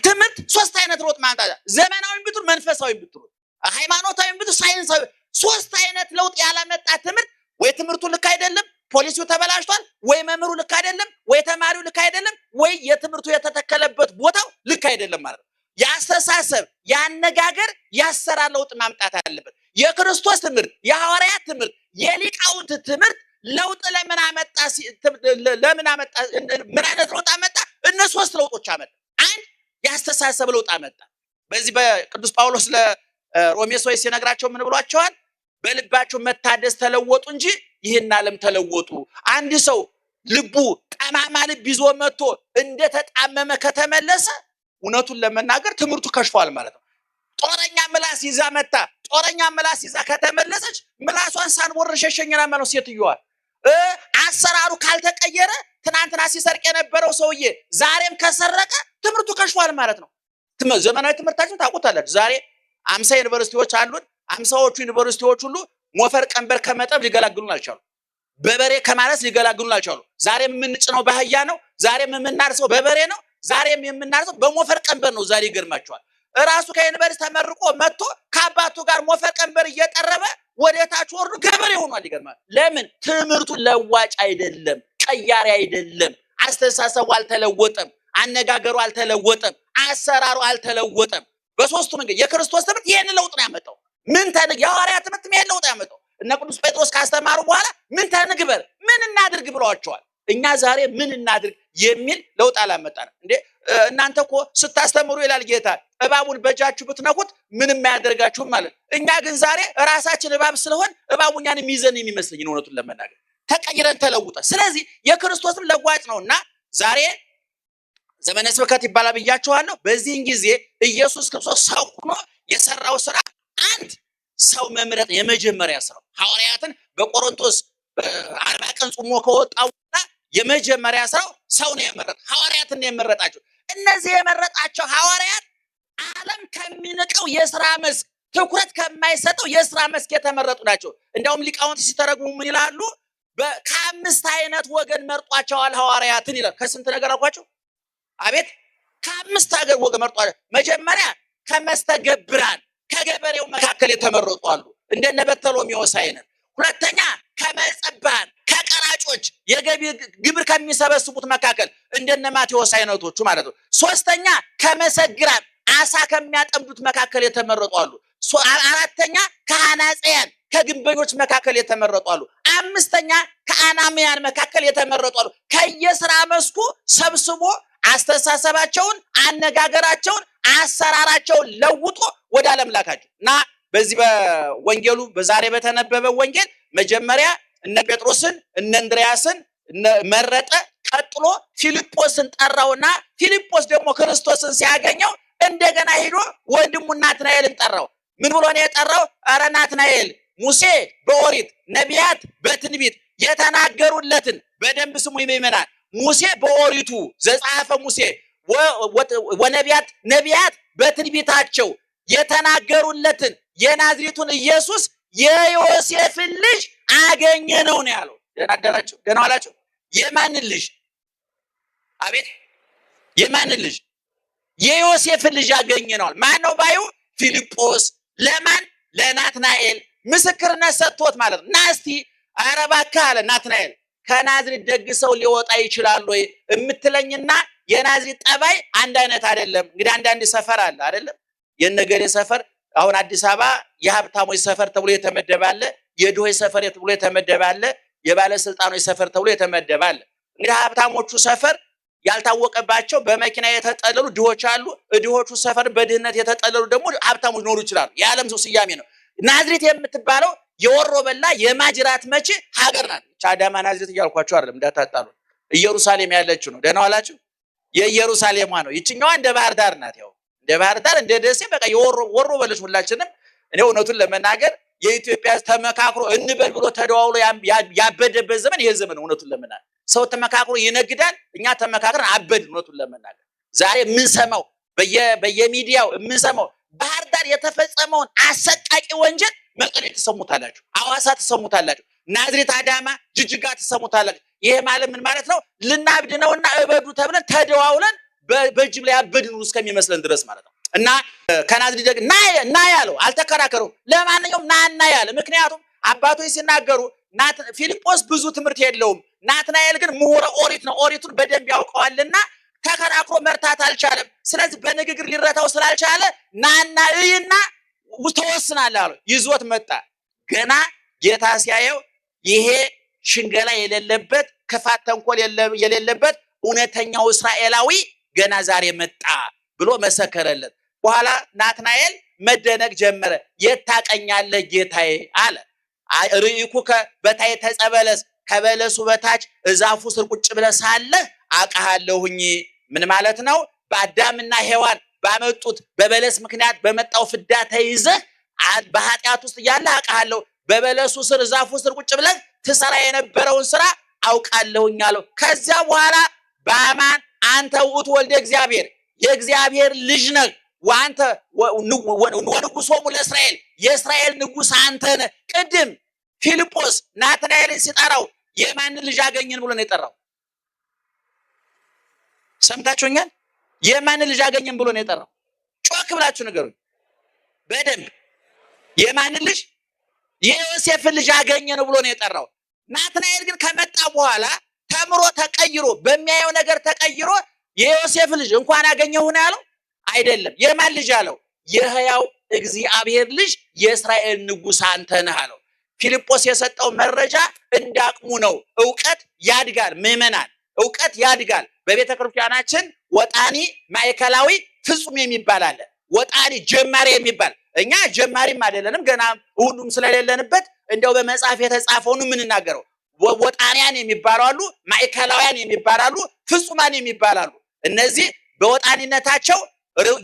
ትምህርት ሶስት አይነት ለውጥ ማምጣት፣ ዘመናዊ ብትሉ፣ መንፈሳዊ ብትሉ፣ ሃይማኖታዊ ብትሉ፣ ሳይንሳዊ፣ ሶስት አይነት ለውጥ ያላመጣ ትምህርት ወይ ትምህርቱ ልክ አይደለም፣ ፖሊሲው ተበላሽቷል፣ ወይ መምህሩ ልክ አይደለም፣ ወይ ተማሪው ልክ አይደለም፣ ወይ የትምህርቱ የተተከለበት ቦታው ልክ አይደለም ማለት ነው። ያስተሳሰብ፣ ያነጋገር፣ ያሰራር ለውጥ ማምጣት አለበት። የክርስቶስ ትምህርት፣ የሐዋርያት ትምህርት፣ የሊቃውንት ትምህርት ለውጥ ለምን አመጣ? ምን አይነት ለውጥ አመጣ? እነሱ ሶስት ለውጦች አመጣ። አንድ ያስተሳሰብ ለውጥ አመጣ። በዚህ በቅዱስ ጳውሎስ ለሮሜ ሰዎች ሲነግራቸው ምን ብሏቸዋል? በልባቸው መታደስ ተለወጡ እንጂ ይህን ዓለም ተለወጡ። አንድ ሰው ልቡ ጠማማ ልብ ይዞ መጥቶ እንደተጣመመ ከተመለሰ እውነቱን ለመናገር ትምህርቱ ከሽፏል ማለት ነው። ጦረኛ ምላስ ይዛ መጣ፣ ጦረኛ ምላስ ይዛ ከተመለሰች ምላሷን ሳንቦር ሸሸኝና ማለት ሴትዮዋ አሰራሩ ካልተቀየረ ትናንትና ሲሰርቅ የነበረው ሰውዬ ዛሬም ከሰረቀ ትምህርቱ ከሽፏል ማለት ነው። ዘመናዊ ትምህርታችን ታውቁታላችሁ። ዛሬ 50 ዩኒቨርሲቲዎች አሉን። 50ዎቹ ዩኒቨርሲቲዎች ሁሉ ሞፈር ቀንበር ከመጠብ ሊገላግሉን አልቻሉም። በበሬ ከማረስ ሊገላግሉን አልቻሉም። ዛሬም የምንጭነው ባህያ ነው። ዛሬም የምናርሰው በበሬ ነው። ዛሬም የምናርሰው በሞፈር ቀንበር ነው። ዛሬ ይገርማቸዋል። እራሱ ከዩኒቨርሲቲ ተመርቆ መጥቶ ከአባቱ ጋር ሞፈር ቀንበር እየጠረበ ወደታች ወርዶ ገበሬ ሆኗል። ይገርማል። ለምን? ትምህርቱ ለዋጭ አይደለም፣ ቀያሪ አይደለም። አስተሳሰቡ አልተለወጠም፣ አነጋገሩ አልተለወጠም፣ አሰራሩ አልተለወጠም። በሶስቱ መንገድ የክርስቶስ ትምህርት ይሄን ለውጥ ነው ያመጣው። ምን የሐዋርያት ትምህርት ይሄን ለውጥ ያመጣው። እነ ቅዱስ ጴጥሮስ ካስተማሩ በኋላ ምን ተንግበር፣ ምን እናድርግ ብለዋቸዋል። እኛ ዛሬ ምን እናድርግ የሚል ለውጥ አላመጣንም እንዴ? እናንተ እኮ ስታስተምሩ ይላል ጌታ እባቡን በእጃችሁ ብትነኩት ምንም አያደርጋችሁም ማለት። እኛ ግን ዛሬ ራሳችን እባብ ስለሆን እባቡ እኛን የሚይዘን የሚመስለኝ እውነቱን ለመናገር ተቀይረን ተለውጠን። ስለዚህ የክርስቶስም ለዋጭ ነውና ዛሬ ዘመነ ስብከት ይባላል ብያችኋለሁ። በዚህን ጊዜ ኢየሱስ ክርስቶስ ሰው ሆኖ የሰራው ስራ አንድ ሰው መምረጥ የመጀመሪያ ስራው። ሐዋርያትን በቆሮንቶስ 40 ቀን ጾሞ ከወጣው የመጀመሪያ ስራው ሰው ነው የመረጠ። ሐዋርያትን ነው የመረጣቸው። እነዚህ የመረጣቸው ሐዋርያት ዓለም ከሚንቀው የሥራ መስክ ትኩረት ከማይሰጠው የሥራ መስክ የተመረጡ ናቸው። እንደውም ሊቃውንት ሲተረጉሙ ምን ይላሉ? ከአምስት አይነት ወገን መርጧቸዋል ሐዋርያትን ይላል። ከስንት ነገር አልኳቸው? አቤት ከአምስት ሀገር ወገን መርጧቸው። መጀመሪያ ከመስተገብራን ከገበሬው መካከል የተመረጡ አሉ፣ እንደነ በርተሎሜዎስ አይነት። ሁለተኛ ከመጸባን ከቀራጮች የገቢ ግብር ከሚሰበስቡት መካከል እንደነ ማቴዎስ አይነቶቹ ማለት ነው። ሶስተኛ ከመሰግራን አሳ ከሚያጠምዱት መካከል የተመረጡ አሉ። አራተኛ ከአናጽያን ከግንበኞች መካከል የተመረጡ አሉ። አምስተኛ ከአናምያን መካከል የተመረጡ አሉ። ከየሥራ መስኩ ሰብስቦ አስተሳሰባቸውን፣ አነጋገራቸውን፣ አሰራራቸውን ለውጦ ወደ ዓለም ላካቸው እና በዚህ በወንጌሉ በዛሬ በተነበበ ወንጌል መጀመሪያ እነ ጴጥሮስን እነ እንድርያስን መረጠ፣ ቀጥሎ ፊልጶስን ጠራውና ፊልጶስ ደግሞ ክርስቶስን ሲያገኘው እንደገና ሄዶ ወንድሙ ናትናኤልን ጠራው። ምን ብሎ ነው የጠራው? አረ ናትናኤል ሙሴ በኦሪት ነቢያት በትንቢት የተናገሩለትን በደንብ ስሙ ይመናል። ሙሴ በኦሪቱ ዘጻፈ ሙሴ ወነቢያት ነቢያት በትንቢታቸው የተናገሩለትን የናዝሬቱን ኢየሱስ የዮሴፍን ልጅ አገኘ ነው ያለው። ደናደራችሁ ደና ዋላችሁ። የማንን ልጅ? አቤት የማንን ልጅ? የዮሴፍን ልጅ አገኘ ነው። ማን ነው ባዩ? ፊልጶስ። ለማን? ለናትናኤል ምስክርነት ሰጥቶት ማለት ነው። ና እስቲ ኧረ እባክህ አለ ናትናኤል፣ ከናዝሬት ደግ ሰው ሊወጣ ይችላል ወይ እምትለኝና የናዝሬት ጠባይ አንድ አይነት አይደለም። እንግዲህ አንዳንድ ሰፈር አለ አይደለም? የነገሬ ሰፈር አሁን አዲስ አበባ የሀብታሞች ሰፈር ተብሎ የተመደባለ፣ የድሆች ሰፈር ተብሎ የተመደባለ፣ የባለስልጣኖች ሰፈር ተብሎ የተመደባለ። እንግዲህ ሀብታሞቹ ሰፈር ያልታወቀባቸው በመኪና የተጠለሉ ድሆች አሉ። ድሆቹ ሰፈር በድህነት የተጠለሉ ደግሞ ሀብታሞች ኖሩ ይችላሉ። የዓለም ሰው ስያሜ ነው። ናዝሬት የምትባለው የወሮ በላ የማጅራት መቼ ሀገር ናት። አዳማ ናዝሬት እያልኳቸው አይደለም እንዳታጣሉ። ኢየሩሳሌም ያለችው ነው። ደህና ዋላችሁ። የኢየሩሳሌሟ ነው። ይችኛዋ እንደ ባህር ዳር ናት። ያው እንደ ባህር ዳር እንደ ደሴ በቃ የወሮ በለች ሁላችንም። እኔ እውነቱን ለመናገር የኢትዮጵያ ተመካክሮ እንበል ብሎ ተደዋውሎ ያበደበት ዘመን ይሄ ዘመን። እውነቱን ለመናገር ሰው ተመካክሮ ይነግዳል፣ እኛ ተመካክረን አበድ። እውነቱን ለመናገር ዛሬ የምንሰማው በየሚዲያው የምንሰማው ባህር ዳር የተፈጸመውን አሰቃቂ ወንጀል መቀሌ ተሰሙታላችሁ፣ ሐዋሳ ተሰሙታላችሁ፣ ናዝሬት፣ አዳማ፣ ጅጅጋ ተሰሙታላችሁ። ይሄ ማለት ምን ማለት ነው? ልናብድ ነውና እበዱ ተብለን ተደዋውለን በጅብ ላይ አበድን እስከሚመስለን ድረስ ማለት ነው። እና ከናዝሬት ደግ ና ያለው አልተከራከሩም። ለማንኛውም ና ያለ ምክንያቱም አባቶች ሲናገሩ ፊልጶስ ብዙ ትምህርት የለውም፣ ናትናኤል ግን ምሁረ ኦሪት ነው። ኦሪቱን በደንብ ያውቀዋልና ተከራክሮ መርታት አልቻለም። ስለዚህ በንግግር ሊረታው ስላልቻለ ናና እይና ተወስናለህ አለው። ይዞት መጣ። ገና ጌታ ሲያየው ይሄ ሽንገላ የሌለበት ክፋት ተንኮል የሌለበት እውነተኛው እስራኤላዊ ገና ዛሬ መጣ ብሎ መሰከረለት። በኋላ ናትናኤል መደነቅ ጀመረ። የት ታውቀኛለህ ጌታዬ አለ። ርኢኩከ በታሕተ ዕፀ በለስ፣ ከበለሱ በታች እዛፉ ስር ቁጭ ብለህ ሳለህ አውቅሃለሁኝ። ምን ማለት ነው? በአዳምና ሔዋን ባመጡት በበለስ ምክንያት በመጣው ፍዳ ተይዘህ በኃጢአት ውስጥ እያለህ አውቅሃለሁ። በበለሱ ስር እዛፉ ስር ቁጭ ብለህ ትሰራ የነበረውን ስራ አውቃለሁኝ አለው። ከዚያ በኋላ በአማን አንተ ውእቱ ወልደ እግዚአብሔር፣ የእግዚአብሔር ልጅ ነህ፣ ወአንተ ወንጉሶሙ ለእስራኤል፣ የእስራኤል ንጉሥ አንተ ነህ። ቅድም ፊልጶስ ናትናኤልን ሲጠራው የማንን ልጅ አገኘን ብሎ ነው የጠራው? ሰምታችሁኛል? የማንን ልጅ አገኘን ብሎ ነው የጠራው? ጮክ ብላችሁ ንገሩኝ በደንብ። የማንን ልጅ? የዮሴፍን ልጅ አገኘን ብሎ ነው የጠራው። ናትናኤል ግን ከመጣ በኋላ ተምሮ ተቀይሮ በሚያየው ነገር ተቀይሮ የዮሴፍ ልጅ እንኳን አገኘሁ ነው ያለው አይደለም። የማን ልጅ አለው? የሕያው እግዚአብሔር ልጅ የእስራኤል ንጉሥ አንተ ነህ አለው። ፊልጶስ የሰጠው መረጃ እንዳቅሙ ነው። ዕውቀት ያድጋል። ምዕመናን ዕውቀት ያድጋል። በቤተ ክርስቲያናችን ወጣኒ፣ ማዕከላዊ፣ ፍጹም የሚባል አለ። ወጣኒ ጀማሪ የሚባል እኛ ጀማሪም አይደለንም ገና ሁሉም ስለሌለንበት እንደው በመጽሐፍ የተጻፈውን የምንናገረው። ወጣኒያን የሚባሉ አሉ፣ ማዕከላውያን የሚባሉ አሉ፣ ፍጹማን የሚባሉ አሉ። እነዚህ በወጣኒነታቸው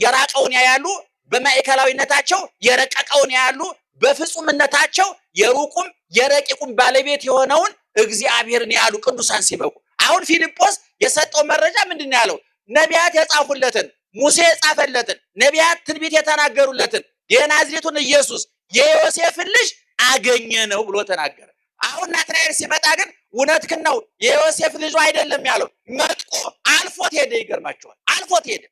የራቀውን ያያሉ፣ በማዕከላዊነታቸው የረቀቀውን ያያሉ፣ በፍጹምነታቸው የሩቁም የረቂቁም ባለቤት የሆነውን እግዚአብሔርን ያሉ ቅዱሳን ሲበቁ። አሁን ፊልጶስ የሰጠው መረጃ ምንድን ነው ያለው? ነቢያት የጻፉለትን፣ ሙሴ የጻፈለትን፣ ነቢያት ትንቢት የተናገሩለትን የናዝሬቱን ኢየሱስ የዮሴፍን ልጅ አገኘ ነው ብሎ ተናገረ። አሁን ናትናኤል ሲመጣ ግን እውነትህን ነው የዮሴፍ ልጅ አይደለም ያለው። መጥቆ አልፎት ሄደ። ይገርማቸዋል። አልፎት ሄደ።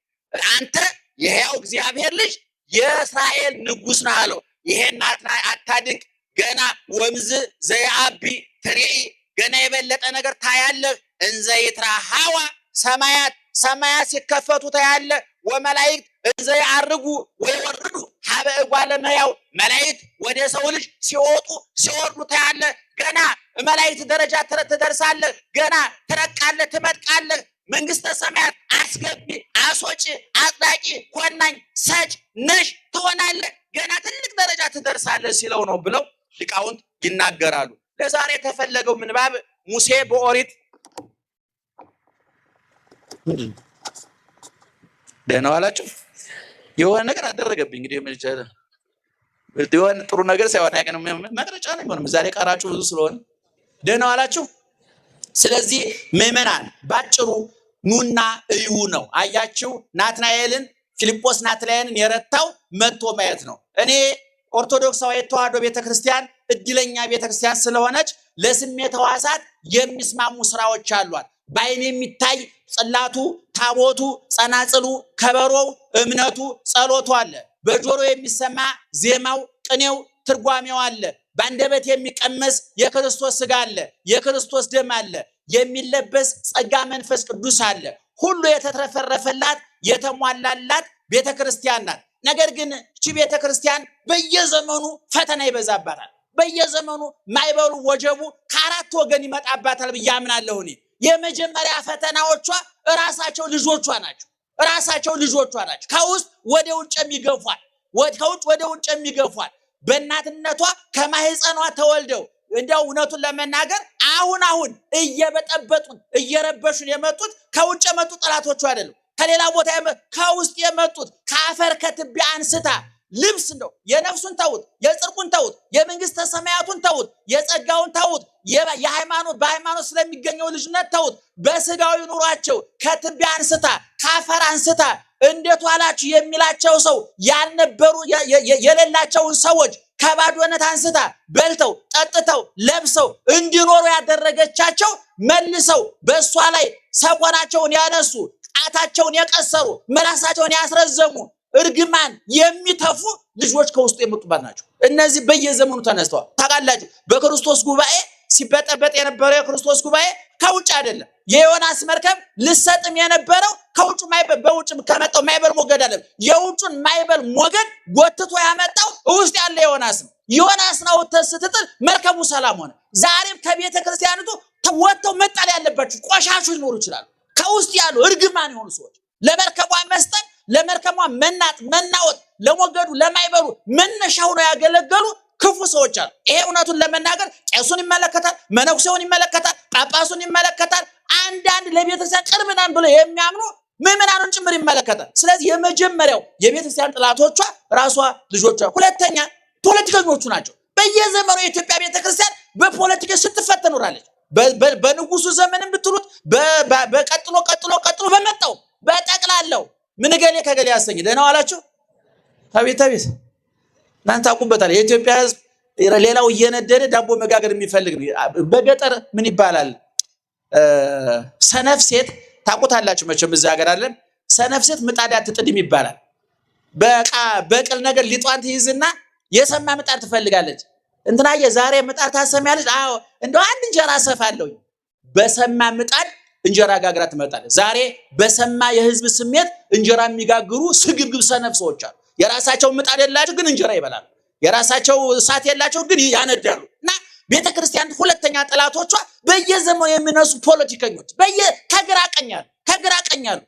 አንተ የሕያው እግዚአብሔር ልጅ የእስራኤል ንጉሥ ነህ አለው። ይሄን ናትናኤል አታድንቅ፣ ገና ወምዝ ዘየአቢ ትርኢ፣ ገና የበለጠ ነገር ታያለህ። እንዘ ይትረኃዋ ሰማያት፣ ሰማያት ሲከፈቱ ታያለህ። ወመላእክት እንዘ ይዐርጉ ወይወርዱ ሀበ እጓለ እመሕያው፣ መላእክት ወደ ሰው ልጅ ሲወጡ ሲወርዱ ታያለህ። ገና መላእክት ደረጃ ትደርሳለህ። ገና ትረቃለህ፣ ትመጥቃለህ። መንግስተ ሰማያት አስገቢ፣ አስወጪ፣ አጥላቂ፣ ኮናኝ፣ ሰጭ፣ ነሽ ትሆናለህ። ገና ትልቅ ደረጃ ትደርሳለህ ሲለው ነው ብለው ሊቃውንት ይናገራሉ። ለዛሬ የተፈለገው ምንባብ ሙሴ በኦሪት ደህና ዋላችሁ። የሆነ ነገር አደረገብኝ እንግዲህ ምን ይችላል የሆነ ጥሩ ነገር ሳይሆን አይቀርም መቅረጫ ነው የሚሆነው ዛሬ ቀራችሁ ብዙ ስለሆነ ደህና ዋላችሁ። ስለዚህ ምዕመናን ባጭሩ ኑና እዩ ነው። አያችሁ ናትናኤልን ፊልጶስ ናትናኤልን የረታው መጥቶ ማየት ነው። እኔ ኦርቶዶክሳዊ ተዋሕዶ ቤተክርስቲያን እድለኛ ቤተክርስቲያን ስለሆነች ለስሜተ ሕዋሳት የሚስማሙ ስራዎች አሏት። በአይን የሚታይ ጽላቱ፣ ታቦቱ፣ ጸናጽሉ፣ ከበሮው፣ እምነቱ፣ ጸሎቱ አለ። በጆሮ የሚሰማ ዜማው፣ ቅኔው፣ ትርጓሜው አለ። በአንደበት የሚቀመስ የክርስቶስ ሥጋ አለ፣ የክርስቶስ ደም አለ። የሚለበስ ጸጋ መንፈስ ቅዱስ አለ። ሁሉ የተትረፈረፈላት የተሟላላት ቤተክርስቲያን ናት። ነገር ግን እቺ ቤተክርስቲያን በየዘመኑ ፈተና ይበዛባታል። በየዘመኑ ማይበሉ ወጀቡ ከአራት ወገን ይመጣባታል ብዬ አምናለሁ። እኔ የመጀመሪያ ፈተናዎቿ ራሳቸው ልጆቿ ናቸው። ራሳቸው ልጆቿ ናቸው። ከውስጥ ወደ ውጭ የሚገፏል፣ ከውጭ ወደ ውጭ የሚገፏል። በእናትነቷ ከማህፀኗ ተወልደው እንደው እውነቱን ለመናገር አሁን እየበጠበጡን እየረበሹን የመጡት ከውጭ የመጡት ጠላቶቹ አይደሉም። ከሌላ ቦታ ከውስጥ የመጡት ከአፈር ከትቢያ አንስታ ልብስ ነው የነፍሱን ተውት፣ የጽድቁን ተውት፣ የመንግስተ ሰማያቱን ተውት፣ የጸጋውን ተውት፣ በሃይማኖት ስለሚገኘው ልጅነት ተውት። በስጋዊ ኑሯቸው ከትቢያ አንስታ ከአፈር አንስታ እንዴት ዋላችሁ የሚላቸው ሰው ያልነበሩ የሌላቸውን ሰዎች ከባዶነት አንስታ በልተው ጠጥተው ለብሰው እንዲኖሩ ያደረገቻቸው መልሰው በእሷ ላይ ሰቆናቸውን ያነሱ ጣታቸውን የቀሰሩ ምላሳቸውን ያስረዘሙ እርግማን የሚተፉ ልጆች ከውስጡ የመጡባት ናቸው። እነዚህ በየዘመኑ ተነስተዋል። ታውቃላችሁ በክርስቶስ ጉባኤ ሲበጠበጥ የነበረው የክርስቶስ ጉባኤ ከውጭ አይደለም። የዮናስ መርከብ ልሰጥም የነበረው ከውጭ ማይበል በውጭ ከመጣው ማይበል ሞገድ አይደለም። የውጭን ማይበል ሞገድ ጎትቶ ያመጣው ውስጥ ያለ ዮናስ ነው። ዮናስ ነው ተስትጥል መርከቡ ሰላም ሆነ። ዛሬም ከቤተ ክርስቲያኒቱ ወጥተው መጣል ያለባቸው ቆሻሾች ሊኖሩ ይችላሉ። ከውስጥ ያሉ እርግማን የሆኑ ሰዎች ለመርከቧ መስጠት ለመርከቧ መናወጥ ለሞገዱ ለማይበሉ መነሻ ሆነው ያገለገሉ ክፉ ሰዎች አሉ። ይሄ እውነቱን ለመናገር ቄሱን ይመለከታል፣ መነኩሴውን ይመለከታል፣ ጳጳሱን ይመለከታል። አንዳንድ ለቤተክርስቲያን ቅርብ ነን ብለው የሚያምኑ ምዕመናኑን ጭምር ይመለከታል። ስለዚህ የመጀመሪያው የቤተክርስቲያን ጥላቶቿ ራሷ ልጆቿ፣ ሁለተኛ ፖለቲከኞቹ ናቸው። በየዘመኑ የኢትዮጵያ ቤተክርስቲያን በፖለቲካ ስትፈተን ኖራለች። በንጉሱ ዘመንም ብትሉት በቀጥሎ በመጣው በጠቅላላው ምን ገሌ ከገሌ ያሰኝ ደህና ዋላችሁ። አቤት እናንተ አቁበታል። የኢትዮጵያ ሕዝብ ሌላው እየነደደ ዳቦ መጋገር የሚፈልግ በገጠር ምን ይባላል? ሰነፍ ሴት ታውቁታላችሁ መቼም እዛ ሀገር አይደለም። ሰነፍ ሴት ምጣድ አትጥድም ይባላል። በቅል ነገር ሊጧን ትይዝና የሰማ ምጣድ ትፈልጋለች። እንትናየ ዛሬ ምጣድ ታሰሚያለች። አዎ እንደው አንድ እንጀራ ሰፋለሁ። በሰማ ምጣድ እንጀራ ጋግራ ትመጣለች። ዛሬ በሰማ የህዝብ ስሜት እንጀራ የሚጋግሩ ስግብግብ ሰነፍ ሰዎች አሉ። የራሳቸው ምጣድ የላቸው ግን እንጀራ ይበላሉ። የራሳቸው እሳት የላቸው ግን ያነዳሉ። እና ቤተክርስቲያን ሁለተኛ ጠላቶቿ በየዘመኑ የሚነሱ ፖለቲከኞች ከግራ ቀኛሉ።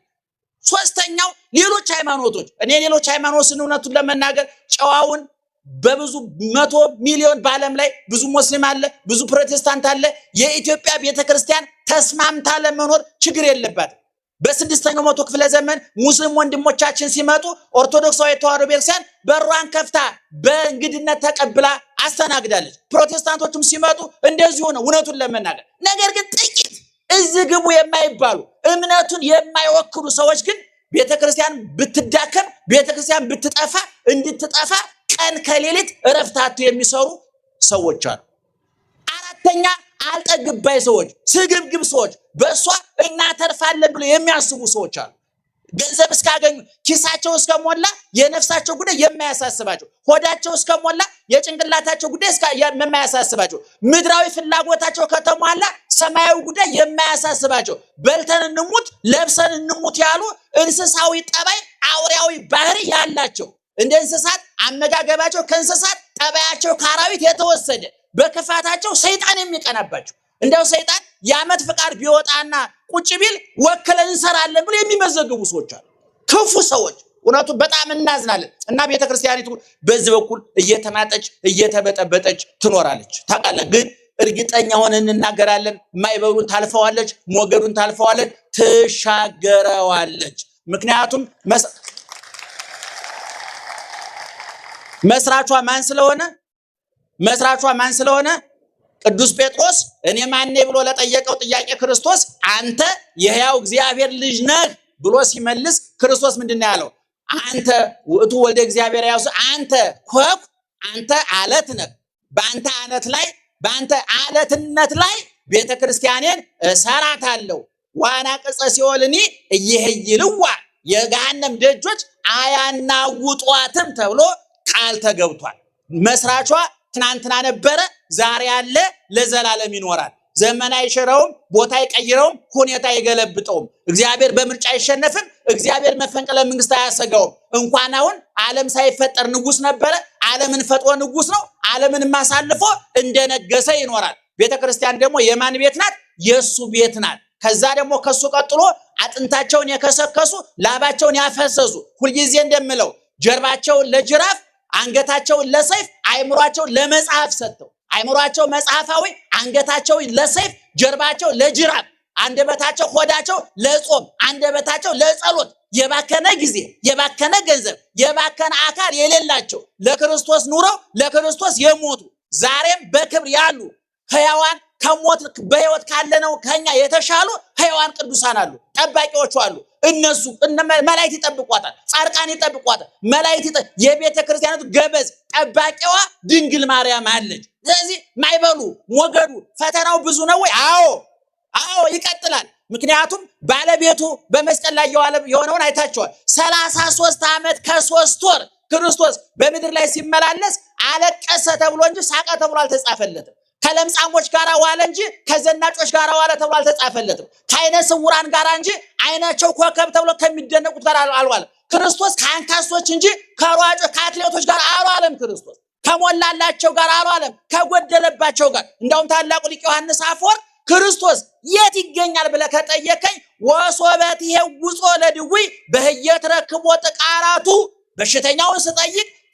ሶስተኛው ሌሎች ሃይማኖቶች። እኔ ሌሎች ሃይማኖትን እውነቱን ለመናገር ጨዋውን በብዙ 100 ሚሊዮን በዓለም ላይ ብዙ ሙስሊም አለ፣ ብዙ ፕሮቴስታንት አለ። የኢትዮጵያ ቤተክርስቲያን ተስማምታ ለመኖር ችግር የለባትም። በ6ኛው መቶ ክፍለ ዘመን ሙስሊም ወንድሞቻችን ሲመጡ ኦርቶዶክሳዊ ተዋሕዶ ቤተክርስቲያን በሯን ከፍታ በእንግድነት ተቀብላ አስተናግዳለች። ፕሮቴስታንቶችም ሲመጡ እንደዚሁ ነው እውነቱን ለመናገር። ነገር ግን ጥቂት እዚህ ግቡ የማይባሉ እምነቱን የማይወክሉ ሰዎች ግን ቤተክርስቲያን ብትዳከም ቤተክርስቲያን ብትጠፋ እንድትጠፋ ቀን ከሌሊት እረፍታቱ የሚሰሩ ሰዎች አሉ። አራተኛ አልጠግባይ ሰዎች፣ ስግብግብ ሰዎች፣ በእሷ እናተርፋለን ብለው የሚያስቡ ሰዎች አሉ። ገንዘብ እስካገኙ ኪሳቸው እስከሞላ የነፍሳቸው ጉዳይ የማያሳስባቸው፣ ሆዳቸው እስከሞላ የጭንቅላታቸው ጉዳይ የማያሳስባቸው፣ ምድራዊ ፍላጎታቸው ከተሟላ ሰማያዊ ጉዳይ የማያሳስባቸው፣ በልተን እንሙት ለብሰን እንሙት ያሉ እንስሳዊ ጠባይ አውሬያዊ ባህሪ ያላቸው እንደ እንስሳት አመጋገባቸው ከእንስሳት ጠባያቸው ከአራዊት የተወሰደ በክፋታቸው ሰይጣን የሚቀናባቸው እንደው ሰይጣን የዓመት ፍቃድ ቢወጣና ቁጭ ቢል ወክለን እንሰራለን ብለው የሚመዘግቡ ሰዎች አሉ። ክፉ ሰዎች እውነቱ በጣም እናዝናለን። እና ቤተክርስቲያኒቱ በዚህ በኩል እየተናጠች እየተበጠበጠች ትኖራለች። ታውቃለህ ግን እርግጠኛ ሆነን እንናገራለን። ማይበሩን ታልፈዋለች፣ ሞገዱን ታልፈዋለች፣ ትሻገረዋለች። ምክንያቱም መስራቿ ማን ስለሆነ ቅዱስ ጴጥሮስ እኔ ማን ነኝ ብሎ ለጠየቀው ጥያቄ ክርስቶስ አንተ የሕያው እግዚአብሔር ልጅ ነህ ብሎ ሲመልስ ክርስቶስ ምንድነው ያለው? አንተ ውእቱ ወልደ እግዚአብሔር ያው አንተ ኮክ አንተ አለት ነህ። በአንተ አለትነት ላይ ቤተክርስቲያኔን እሰራታለሁ። ዋና ቅጸ ሲኦልኒ እየሄይልዋ የገሃነም ደጆች አያናውጧትም ተብሎ ቃል ተገብቷል። መስራቿ ትናንትና ነበረ፣ ዛሬ ያለ፣ ለዘላለም ይኖራል። ዘመን አይሽረውም፣ ቦታ አይቀይረውም፣ ሁኔታ አይገለብጠውም። እግዚአብሔር በምርጫ አይሸነፍም። እግዚአብሔር መፈንቅለ መንግስት አያሰጋውም። እንኳን አሁን ዓለም ሳይፈጠር ንጉስ ነበረ፣ ዓለምን ፈጥሮ ንጉስ ነው። ዓለምን ማሳልፎ እንደነገሰ ይኖራል። ቤተክርስቲያን ደግሞ የማን ቤት ናት? የሱ ቤት ናት። ከዛ ደግሞ ከሱ ቀጥሎ አጥንታቸውን የከሰከሱ ላባቸውን ያፈሰሱ ሁልጊዜ እንደምለው ጀርባቸውን ለጅራፍ አንገታቸውን ለሰይፍ አይምሯቸውን ለመጽሐፍ ሰጥተው አይምሯቸው መጽሐፋዊ አንገታቸው ለሰይፍ ጀርባቸው ለጅራፍ አንደበታቸው ሆዳቸው ለጾም አንደበታቸው ለጸሎት የባከነ ጊዜ የባከነ ገንዘብ የባከነ አካል የሌላቸው ለክርስቶስ ኑረው ለክርስቶስ የሞቱ ዛሬም በክብር ያሉ ሕያዋን ከሞት በሕይወት ካለነው ከኛ የተሻሉ ሕያዋን ቅዱሳን አሉ። ጠባቂዎቹ አሉ። እነሱ መላእክት ይጠብቋታል፣ ጻድቃን ይጠብቋታል። መላእክት የቤተ ክርስቲያኒቱ ገበዝ ጠባቂዋ ድንግል ማርያም አለች። ስለዚህ ማይበሉ ሞገዱ ፈተናው ብዙ ነው ወይ? አዎ ይቀጥላል። ምክንያቱም ባለቤቱ በመስቀል ላይ የሆነውን አይታቸዋል። 33 ዓመት ከ3 ወር ክርስቶስ በምድር ላይ ሲመላለስ አለቀሰ ተብሎ እንጂ ሳቀ ተብሎ አልተጻፈለትም። ከለምጻሞች ጋር ዋለ እንጂ ከዘናጮች ጋር ዋለ ተብሎ አልተጻፈለትም። ከዓይነ ስውራን ጋር እንጂ ዓይናቸው ኮከብ ተብሎ ከሚደነቁት ጋር አልዋለም። ክርስቶስ ከአንካሶች እንጂ ከሯጮች ከአትሌቶች ጋር አልዋለም። ክርስቶስ ከሞላላቸው ጋር አልዋለም፣ ከጎደለባቸው ጋር። እንደውም ታላቁ ሊቅ ዮሐንስ አፈወርቅ ክርስቶስ የት ይገኛል ብለህ ከጠየቀኝ ወሶበት ይሄውጾ ለድውይ በህየት ረክቦ ጥቃራቱ በሽተኛውን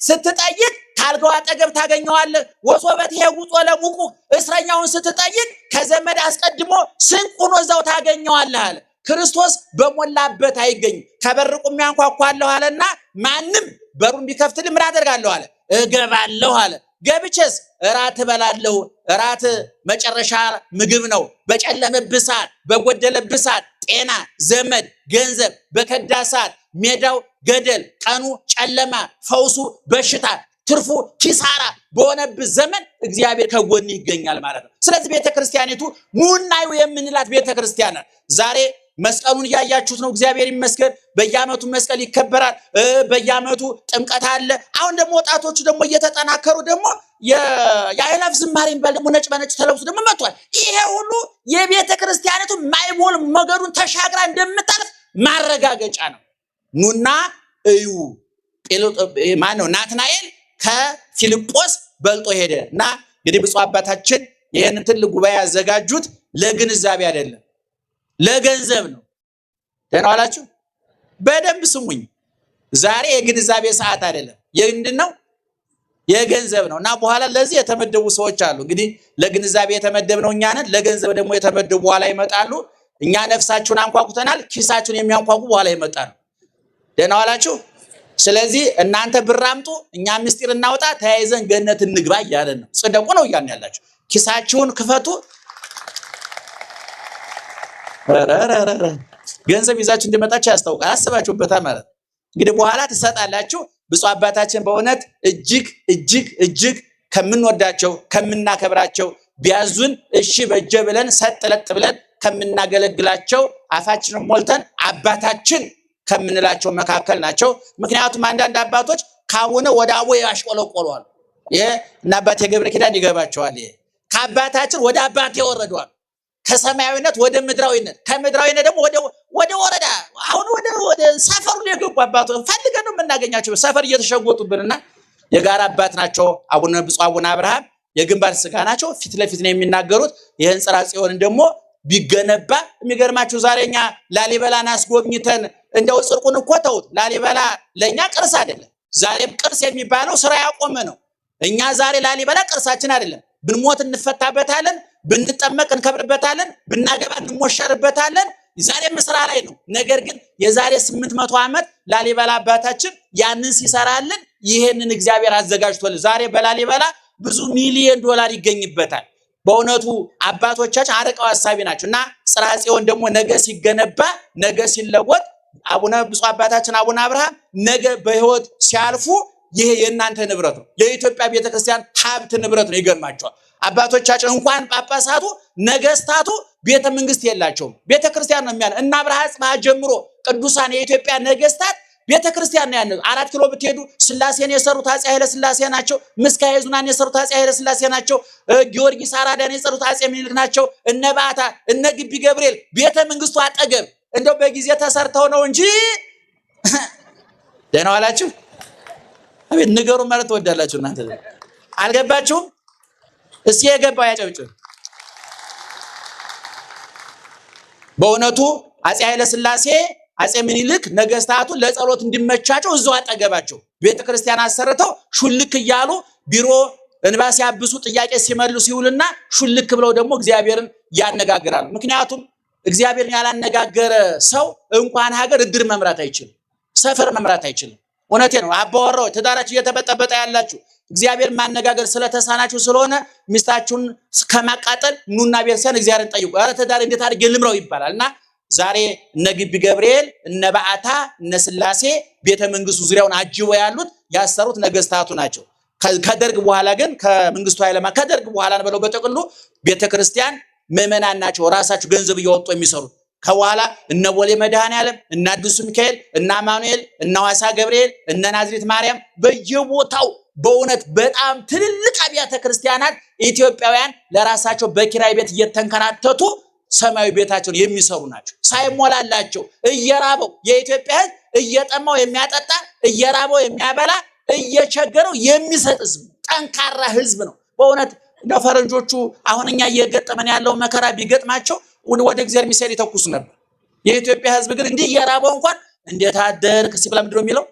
ስትጠይቅ ካልጋው አጠገብ ታገኘዋለህ። ወሶበት ይሄውጾ ለሙቁ እስረኛውን ስትጠይቅ ከዘመድ አስቀድሞ ስንቅ ሆኖ እዛው ታገኘዋለህ አለ። ክርስቶስ በሞላበት አይገኝም። ከበር ቁሜ አንኳኳለሁ አለና ማንም በሩን ቢከፍትልኝ ምን አደርጋለሁ አለ? እገባለሁ አለ። ገብቼስ እራት እበላለሁ። እራት መጨረሻ ምግብ ነው። በጨለመብህ ሰዓት፣ በጎደለብህ ሰዓት ጤና፣ ዘመድ፣ ገንዘብ በከዳ ሰዓት ሜዳው ገደል፣ ቀኑ ጨለማ፣ ፈውሱ በሽታ፣ ትርፉ ኪሳራ በሆነብህ ዘመን እግዚአብሔር ከጎን ይገኛል ማለት ነው። ስለዚህ ቤተክርስቲያኒቱ ኑናዩ የምንላት ቤተክርስቲያን ዛሬ መስቀሉን ያያችሁት ነው። እግዚአብሔር ይመስገን። በየዓመቱ መስቀል ይከበራል። በየዓመቱ ጥምቀት አለ። አሁን ደግሞ ወጣቶቹ ደግሞ እየተጠናከሩ ደግሞ የአእላፍ ዝማሬን ባል ደግሞ ነጭ በነጭ ተለብሱ ደግሞ መጥቷል። ይሄ ሁሉ የቤተክርስቲያኒቱ ማይቦል ሞገዱን ተሻግራ እንደምታልፍ ማረጋገጫ ነው። ኑና እዩ። ማነው ናትናኤል ከፊልጶስ በልጦ ሄደ እና እንግዲህ ብፁዕ አባታችን ይሄንን ትልቅ ጉባኤ ያዘጋጁት ለግንዛቤ አይደለም፣ ለገንዘብ ነው። ደህና ዋላችሁ። በደንብ ስሙኝ። ዛሬ የግንዛቤ ሰዓት አይደለም። ምንድነው? የገንዘብ ነው። እና በኋላ ለዚህ የተመደቡ ሰዎች አሉ። እንግዲህ ለግንዛቤ የተመደብነው እኛ ነን። ለገንዘብ ደግሞ የተመደቡ በኋላ ይመጣሉ። እኛ ነፍሳችሁን አንኳኩተናል፣ ኪሳችሁን የሚያንኳኩ በኋላ ይመጣሉ። ደህና ዋላችሁ። ስለዚህ እናንተ ብር አምጡ፣ እኛ ምስጢር እናውጣ፣ ተያይዘን ገነት እንግባ እያለን ነው። ጽደቁ ነው እያልን ያላችሁ። ኪሳችሁን ክፈቱ። ገንዘብ ይዛችሁ እንደመጣችሁ ያስታውቃል። አስባችሁበታ ማለት እንግዲህ በኋላ ትሰጣላችሁ። ብፁዕ አባታችን በእውነት እጅግ ከምንወዳቸው ከምናከብራቸው ቢያዙን እሺ በጀ ብለን ሰጥለጥ ብለን ከምናገለግላቸው አፋችንን ሞልተን አባታችን ከምንላቸው መካከል ናቸው። ምክንያቱም አንዳንድ አባቶች ካሁን ወደ አቦ ያሽቆለቆሏል። ይሄ እና አባቴ ገብረ ኪዳን ይገባቸዋል። ይሄ ከአባታችን ወደ አባቴ ወረዷል። ከሰማያዊነት ወደ ምድራዊነት፣ ከምድራዊነት ደግሞ ወደ ወረዳ፣ አሁን ወደ ሰፈሩ የገቡ አባቶች ፈልገን ነው የምናገኛቸው። ሰፈር እየተሸጎጡብንና የጋራ አባት ናቸው። ብፁዕ አቡነ አብርሃም የግንባር ስጋ ናቸው። ፊት ለፊት ነው የሚናገሩት። ይሄን ጽርሐ ጽዮን ደግሞ ቢገነባ የሚገርማችሁ ዛሬኛ ላሊበላን አስጎብኝተን እንደው ጽርቁን እኮ ተውት። ላሊበላ ለኛ ቅርስ አይደለም። ዛሬም ቅርስ የሚባለው ስራ ያቆመ ነው። እኛ ዛሬ ላሊበላ ቅርሳችን አይደለም። ብንሞት እንፈታበታለን፣ ብንጠመቅ እንከብርበታለን፣ ብናገባ እንሞሸርበታለን። ዛሬም ስራ ላይ ነው። ነገር ግን የዛሬ 800 ዓመት ላሊበላ አባታችን ያንን ሲሰራልን ይሄንን እግዚአብሔር አዘጋጅቶል። ዛሬ በላሊበላ ብዙ ሚሊዮን ዶላር ይገኝበታል። በእውነቱ አባቶቻችን አርቀው ሐሳቢ ናቸውና ጽርሐ ጽዮን ደግሞ ነገ ሲገነባ ነገ ሲለወጥ አቡነ ብፁዕ አባታችን አቡነ አብርሃም ነገ በህይወት ሲያልፉ ይሄ የእናንተ ንብረት ነው፣ የኢትዮጵያ ቤተክርስቲያን ሀብት ንብረት ነው። ይገርማቸዋል። አባቶቻችን እንኳን ጳጳሳቱ ነገስታቱ ቤተ መንግስት የላቸውም፣ ቤተክርስቲያን ነው የሚያነው። እና አብርሃ ጽብሃ ጀምሮ ቅዱሳን የኢትዮጵያ ነገስታት ቤተክርስቲያን ነው ያነው። 4 ኪሎ ብትሄዱ ስላሴን የሰሩት አፄ ኃይለ ስላሴ ናቸው። ምስካየ ኅዙናን የሰሩት አፄ ኃይለ ስላሴ ናቸው። ጊዮርጊስ አራዳን የሰሩት አፄ ምኒልክ ናቸው። እነ ባታ እነ ግቢ ገብርኤል ቤተ መንግስቱ አጠገብ እንደው በጊዜ ተሰርተው ነው እንጂ ደህና ዋላችሁ። አቤት ንገሩ ማለት ወዳላችሁ እናንተ አልገባችሁም? እስኪ የገባው ያጨብጭብ። በእውነቱ አፄ ኃይለ ስላሴ አፄ ምኒልክ ነገስታቱ ለጸሎት እንዲመቻቸው እዛው አጠገባቸው ቤተክርስቲያን አሰርተው ሹልክ እያሉ ቢሮ እንባ ሲያብሱ ጥያቄ ሲመልሱ ይውልና ሹልክ ብለው ደግሞ እግዚአብሔርን ያነጋግራሉ። ምክንያቱም እግዚአብሔርን ያላነጋገረ ሰው እንኳን ሀገር እድር መምራት አይችልም፣ ሰፈር መምራት አይችልም። እውነቴ ነው። አባወራው ትዳራችሁ እየተበጠበጠ ያላችሁ እግዚአብሔር ማነጋገር ስለተሳናችሁ ስለሆነ ሚስታችሁን ከማቃጠል ኑና ቤተሰን እግዚአብሔርን ጠይቁ። አረ ትዳር እንዴት አድርጌ ልምራው ይባላልና ዛሬ እነ ግቢ ገብርኤል እነ በዓታ እነ ስላሴ ቤተ መንግስቱ ዙሪያውን አጅበው ያሉት ያሰሩት ነገስታቱ ናቸው። ከደርግ በኋላ ግን ከመንግስቱ ኃይለማርያም ከደርግ በኋላ ነው በለው በጠቅሉ ቤተክርስቲያን ምዕመናን ናቸው ራሳቸው ገንዘብ እያወጡ የሚሰሩት። ከኋላ እነ ቦሌ መድኃኔዓለም እነ አዲሱ ሚካኤል እነ አማኑኤል እነ ሐዋሳ ገብርኤል እነ ናዝሬት ማርያም በየቦታው በእውነት በጣም ትልልቅ አብያተ ክርስቲያናት ኢትዮጵያውያን ለራሳቸው በኪራይ ቤት እየተንከራተቱ ሰማያዊ ቤታቸውን የሚሰሩ ናቸው። ሳይሞላላቸው እየራበው የኢትዮጵያ ሕዝብ እየጠማው የሚያጠጣ እየራበው የሚያበላ እየቸገረው የሚሰጥ ሕዝብ ጠንካራ ሕዝብ ነው። በእውነት እንደ ፈረንጆቹ አሁን እኛ እየገጠመን ያለው መከራ ቢገጥማቸው ወደ እግዚአብሔር ሚሳኤል ይተኩሱ ነበር። የኢትዮጵያ ሕዝብ ግን እንዲህ እየራበው እንኳን እንዴት አደርክ ሲብላ ምንድን ነው የሚለው?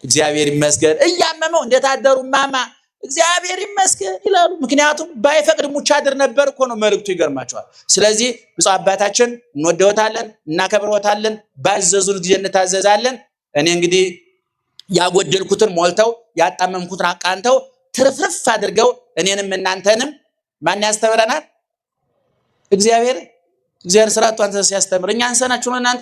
እግዚአብሔር ይመስገን። እያመመው እንዴት አደሩ ማማ እግዚአብሔር ይመስገን ይላሉ። ምክንያቱም ባይፈቅድ ሙቻ አድር ነበር እኮ ነው መልእክቱ። ይገርማቸዋል። ስለዚህ ብፁዕ አባታችን እንወደውታለን፣ እናከብረውታለን፣ ባዘዙን ጊዜ እንታዘዛለን። እኔ እንግዲህ ያጎደልኩትን ሞልተው ያጣመምኩትን አቃንተው ትርፍርፍ አድርገው እኔንም እናንተንም ማን ያስተምረናል? እግዚአብሔር ስራቱ አንተ ሲያስተምር እኛ አንሰናችሁ ነው እናንተ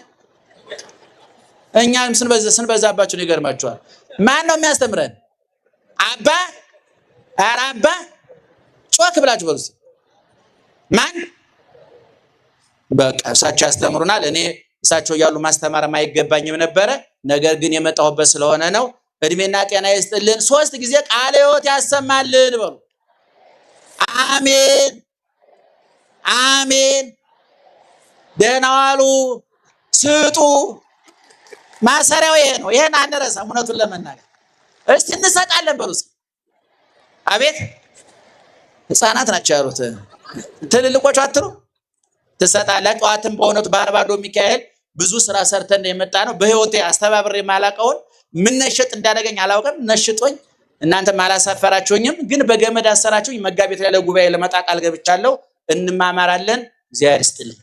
እኛም ስንበዛባችሁ ነው። ይገርማችኋል። ማን ነው የሚያስተምረን? አባ አራባ ጮክ ብላችሁ በሉት። ማን? በቃ እሳቸው ያስተምሩናል። እኔ እሳቸው እያሉ ማስተማር ማይገባኝም ነበረ። ነገር ግን የመጣሁበት ስለሆነ ነው። እድሜና ጤና ይስጥልን። 3 ጊዜ ቃለ ሕይወት ያሰማልን በሉ። አሜን አሜን። ደህና ዋሉ። ስጡ። ማሰሪያው ይሄ ነው። ይሄን አንረሳም። እውነቱን ለመናገር እስቲ እንሰጣለን በሉ። አቤት ህፃናት ናቸው ያሉት ትልልቆቹ አትሩ ትሰጣላችሁ። ጠዋትም በእውነቱ በአርባዶ ሚካኤል ብዙ ስራ ሰርተን የመጣ ነው። በህይወቴ አስተባብሬ ማላቀውን ምን ነሽጥ እንዳደረገኝ አላውቅም። ነሽጦኝ እናንተም አላሳፈራችሁኝም። ግን በገመድ አሰራችሁኝ። መጋቢት ላይ ለጉባኤ ለመጣ ቃል ገብቻለሁ። እንማማራለን። እግዚአብሔር ይስጥልኝ።